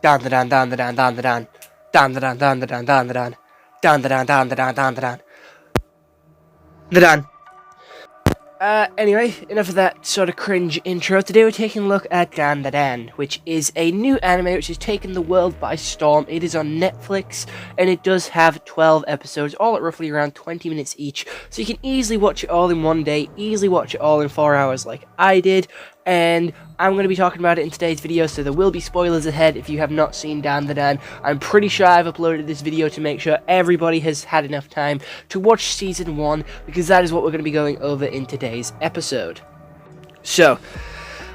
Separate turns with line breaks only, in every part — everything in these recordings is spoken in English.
Dan da dan dan da dan dan da dan. Dan da dan dan da dan dan da dan. Dan da dan dan da dan dan da dan. Da dan. Anyway, enough of that sort of cringe intro. Today we're taking a look at Dan Da Dan, which is a new anime which has taken the world by storm. It is on Netflix, and it does have 12 episodes, all at roughly around 20 minutes each, so you can easily watch it all in one day, easily watch it all in 4 hours like I did, and I'm going to be talking about it in today's video, so there will be spoilers ahead if you have not seen Dan Da Dan. I'm pretty sure I've uploaded this video to make sure everybody has had enough time to watch Season 1, because that is what we're going to be going over in today's episode. So,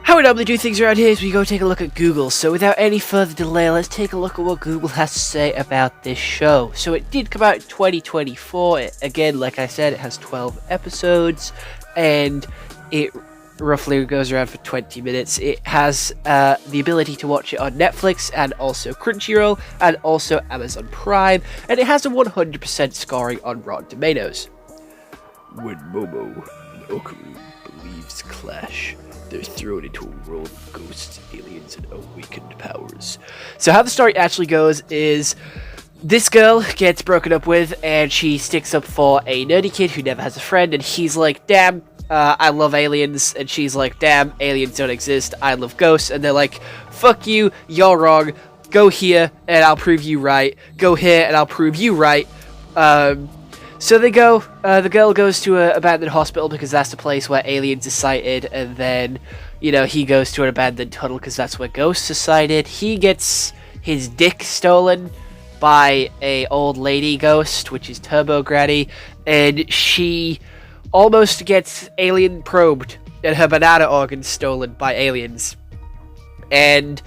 how we normally do things around here is we go take a look at Google, so without any further delay, let's take a look at what Google has to say about this show. So it did come out in 2024, again, like I said, it has 12 episodes, and it roughly goes around for 20 minutes. It has the ability to watch it on Netflix and also Crunchyroll and also Amazon Prime, and it has a 100% scoring on Rotten Tomatoes. When Momo and Okaru believes clash, they're thrown into a world of ghosts, aliens, and awakened powers. So how the story actually goes is this girl gets broken up with, and she sticks up for a nerdy kid who never has a friend, and he's like, damn, I love aliens, and she's like, damn, aliens don't exist, I love ghosts, and they're like, fuck you, you're wrong, go here, and I'll prove you right, go here, and I'll prove you right. So they go, the girl goes to an abandoned hospital because that's the place where aliens are sighted, and then, you know, he goes to an abandoned tunnel because that's where ghosts are sighted. He gets his dick stolen by a old lady ghost, which is Turbo Granny, and she almost gets alien probed and her banana organs stolen by aliens. And,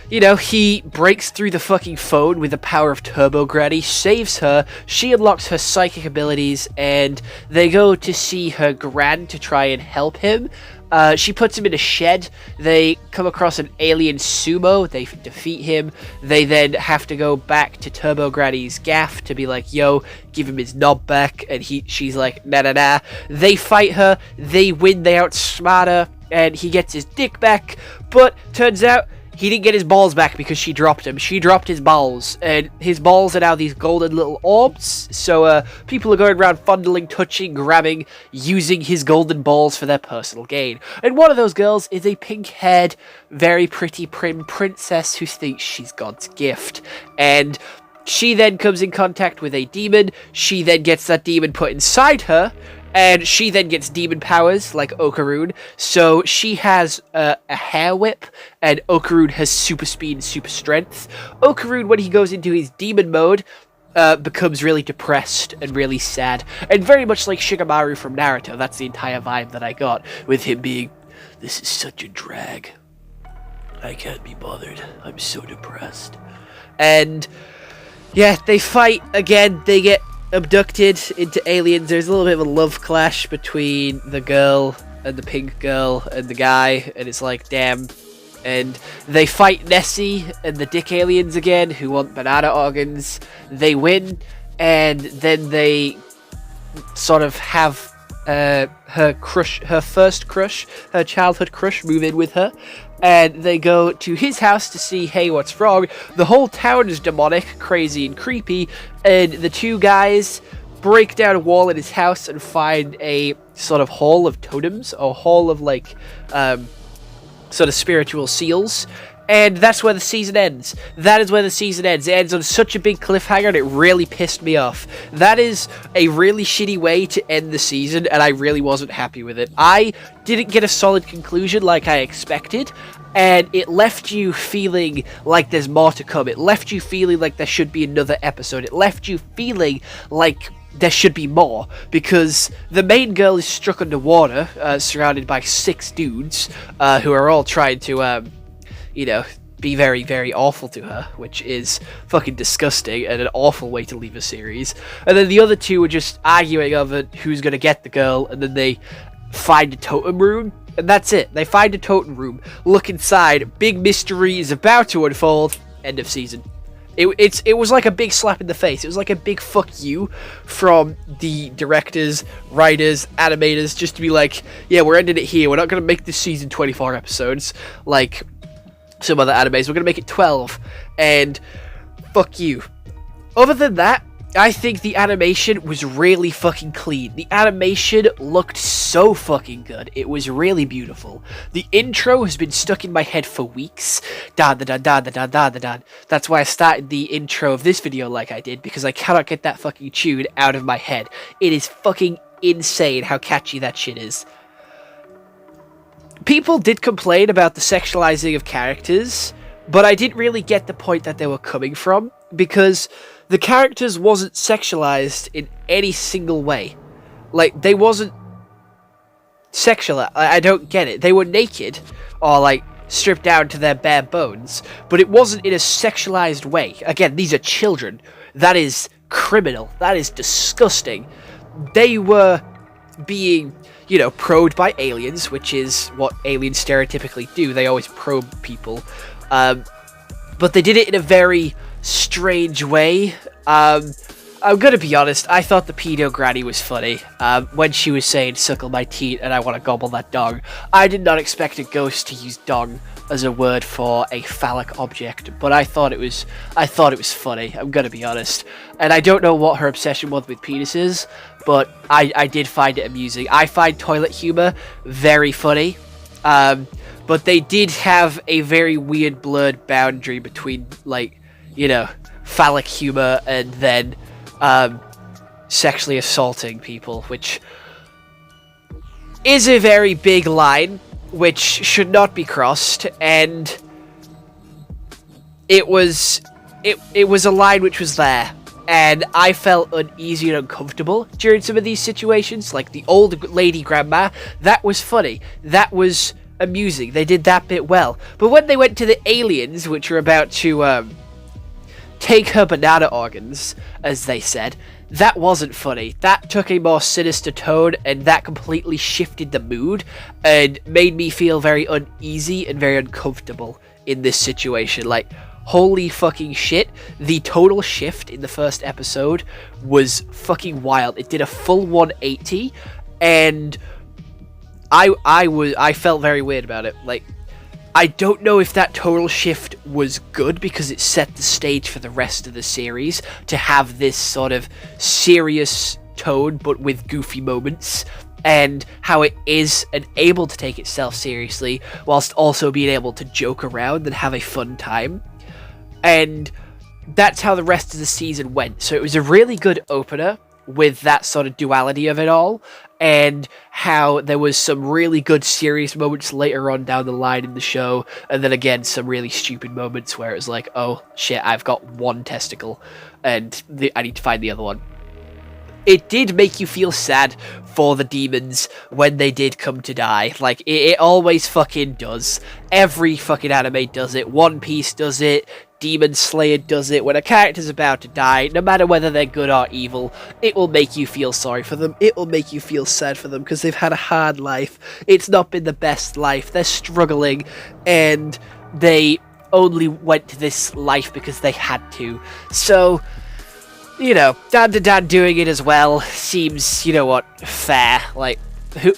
you know, he breaks through the fucking phone with the power of Turbo Granny, saves her, she unlocks her psychic abilities, and they go to see her gran to try and help him. She puts him in a shed, they come across an alien sumo, they defeat him, they then have to go back to Turbo Granny's gaff to be like, yo, give him his knob back, and she's like, nah nah nah. They fight her, they win, they outsmart her, and he gets his dick back, but turns out he didn't get his balls back because she dropped him. She dropped his balls, and his balls are now these golden little orbs, so people are going around fondling, touching, grabbing, using his golden balls for their personal gain. And one of those girls is a pink-haired, very pretty prim princess who thinks she's God's gift, and she then comes in contact with a demon, she then gets that demon put inside her, and she then gets demon powers, like Okaroon, so she has a hair whip, and Okaroon has super speed and super strength. Okaroon, when he goes into his demon mode, becomes really depressed and really sad, and very much like Shikamaru from Naruto. That's the entire vibe that I got, with him being, this is such a drag. I can't be bothered. I'm so depressed. And yeah, they fight again, they get abducted into aliens. There's a little bit of a love clash between the girl and the pink girl and the guy, and it's like, damn. And they fight Nessie and the dick aliens again, who want banana organs. They win, and then they sort of have her first crush, her childhood crush, move in with her, and they go to his house to see, hey, what's wrong? The whole town is demonic, crazy, and creepy, and the two guys break down a wall in his house and find a sort of hall of totems, or hall of, like, sort of spiritual seals, and that's where the season ends. That is where the season ends. It ends on such a big cliffhanger, and it really pissed me off. That is a really shitty way to end the season, and I really wasn't happy with it. I didn't get a solid conclusion like I expected, and it left you feeling like there's more to come. It left you feeling like there should be another episode. It left you feeling like there should be more, because the main girl is struck underwater, surrounded by 6 dudes, who are all trying to, you know, be very, very awful to her, which is fucking disgusting and an awful way to leave a series. And then the other 2 are just arguing over who's gonna get the girl, and then they find a totem room, and that's it. They find a totem room, look inside, big mystery is about to unfold, end of season. It was like a big slap in the face. It was like a big fuck you from the directors, writers, animators, just to be like, yeah, we're ending it here. We're not going to make this season 24 episodes like some other animes. We're going to make it 12. and fuck you. Other than that, I think the animation was really fucking clean. The animation looked so fucking good. It was really beautiful. The intro has been stuck in my head for weeks. Da da da da da da da da. That's why I started the intro of this video like I did, because I cannot get that fucking tune out of my head. It is fucking insane how catchy that shit is. People did complain about the sexualizing of characters, but I didn't really get the point that they were coming from, because the characters wasn't sexualized in any single way. Like, they wasn't sexualized. I don't get it. They were naked, or like, stripped down to their bare bones, but it wasn't in a sexualized way. Again, these are children. That is criminal. That is disgusting. They were being, you know, probed by aliens, which is what aliens stereotypically do. They always probe people. But they did it in a very strange way. I'm gonna be honest, I thought the pedo granny was funny. When she was saying, "Suckle my teat and I want to gobble that dong," I did not expect a ghost to use dong as a word for a phallic object, but I thought it was funny, I'm gonna be honest. And I don't know what her obsession was with penises, but I did find it amusing. I find toilet humor very funny. But they did have a very weird blurred boundary between, like, you know, phallic humor and then sexually assaulting people, which is a very big line, which should not be crossed, and it was a line which was there, and I felt uneasy and uncomfortable during some of these situations, like the old lady grandma. That was funny. That was amusing. They did that bit well. But when they went to the aliens, which were about to take her banana organs, as they said, that wasn't funny. That took a more sinister tone, and that completely shifted the mood and made me feel very uneasy and very uncomfortable in this situation. Like, holy fucking shit, the total shift in the first episode was fucking wild. It did a full 180, and I felt very weird about it. Like, I don't know if that total shift was good, because it set the stage for the rest of the series to have this sort of serious tone but with goofy moments, and how it is and able to take itself seriously whilst also being able to joke around and have a fun time. And that's how the rest of the season went. So it was a really good opener with that sort of duality of it all, and how there was some really good serious moments later on down the line in the show, and then again some really stupid moments where it was like, oh shit, I've got one testicle and I need to find the other one. It did make you feel sad for the demons when they did come to die. Like, it always fucking does. Every fucking anime does it. One Piece does it. Demon Slayer does it. When a character's about to die, no matter whether they're good or evil, it will make you feel sorry for them. It will make you feel sad for them, because they've had a hard life. It's not been the best life. They're struggling, and they only went to this life because they had to. So, you know, Dan to Dan doing it as well seems, you know what, fair. Like,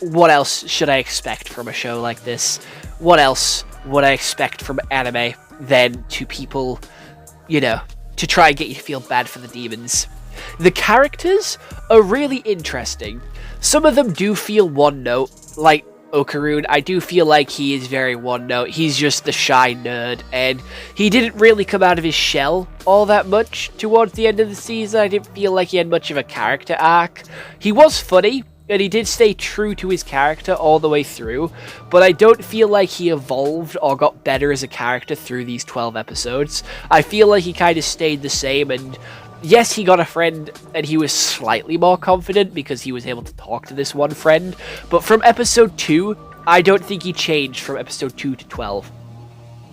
what else should I expect from a show like this? What else would I expect from anime than to people, you know, to try and get you to feel bad for the demons? The characters are really interesting. Some of them do feel one note, like Okaroon. I do feel like he is very one note. He's just the shy nerd, and he didn't really come out of his shell all that much towards the end of the season. I didn't feel like he had much of a character arc. He was funny, and he did stay true to his character all the way through, but I don't feel like he evolved or got better as a character through these 12 episodes. I feel like he kind of stayed the same, and yes, he got a friend, and he was slightly more confident because he was able to talk to this one friend, but from episode 2, I don't think he changed from episode 2 to 12.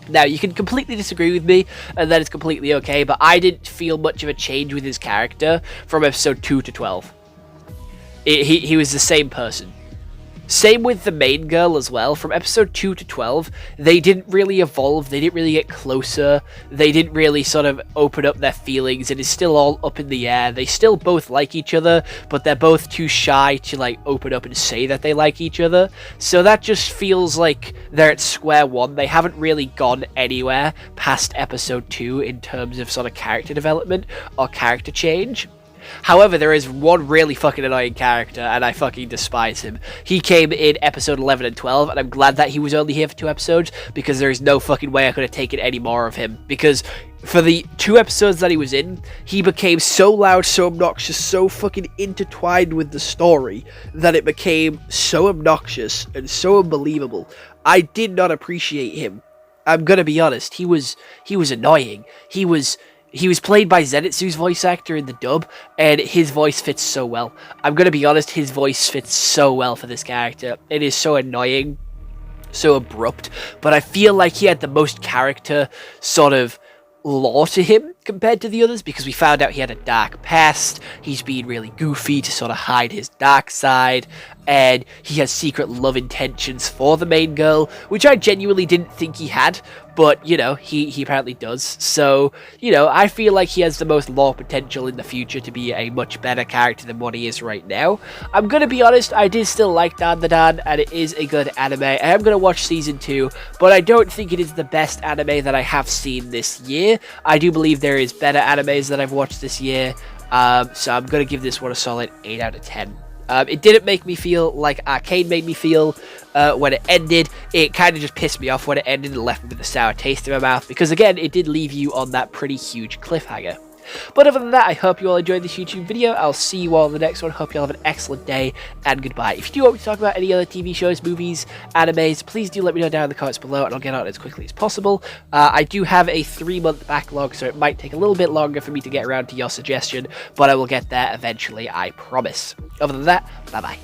Now, you can completely disagree with me, and that is completely okay, but I didn't feel much of a change with his character from episode 2 to 12. He was the same person. Same with the main girl as well. From episode 2 to 12, they didn't really evolve, they didn't really get closer, they didn't really sort of open up their feelings. It is still all up in the air. They still both like each other, but they're both too shy to like open up and say that they like each other. So that just feels like they're at square one. They haven't really gone anywhere past episode 2 in terms of sort of character development or character change. However, there is one really fucking annoying character, and I fucking despise him. He came in episode 11 and 12, and I'm glad that he was only here for 2 episodes, because there is no fucking way I could have taken any more of him. Because for the 2 episodes that he was in, he became so loud, so obnoxious, so fucking intertwined with the story, that it became so obnoxious and so unbelievable. I did not appreciate him. I'm gonna be honest, he was annoying. He was played by Zenitsu's voice actor in the dub, and his voice fits so well. I'm gonna be honest, his voice fits so well for this character. It is so annoying, so abrupt, but I feel like he had the most character sort of lore to him compared to the others, because we found out he had a dark past, he's being really goofy to sort of hide his dark side, and he has secret love intentions for the main girl, which I genuinely didn't think he had, but, you know, he apparently does. So, you know, I feel like he has the most lore potential in the future to be a much better character than what he is right now. I'm gonna be honest, I did still like Dandadan, and it is a good anime. I am gonna watch season 2, but I don't think it is the best anime that I have seen this year. I do believe there is better animes that I've watched this year, so I'm gonna give this one a solid 8 out of 10. It didn't make me feel like Arcane made me feel when it ended. It kind of just pissed me off when it ended and left me with a sour taste in my mouth, because again, it did leave you on that pretty huge cliffhanger. But other than that, I hope you all enjoyed this YouTube video. I'll see you all in the next one. Hope you all have an excellent day, and goodbye. If you do want me to talk about any other TV shows, movies, animes, please do let me know down in the comments below, and I'll get on it as quickly as possible. I do have a 3-month backlog, so it might take a little bit longer for me to get around to your suggestion, but I will get there eventually, I promise. Other than that, bye-bye.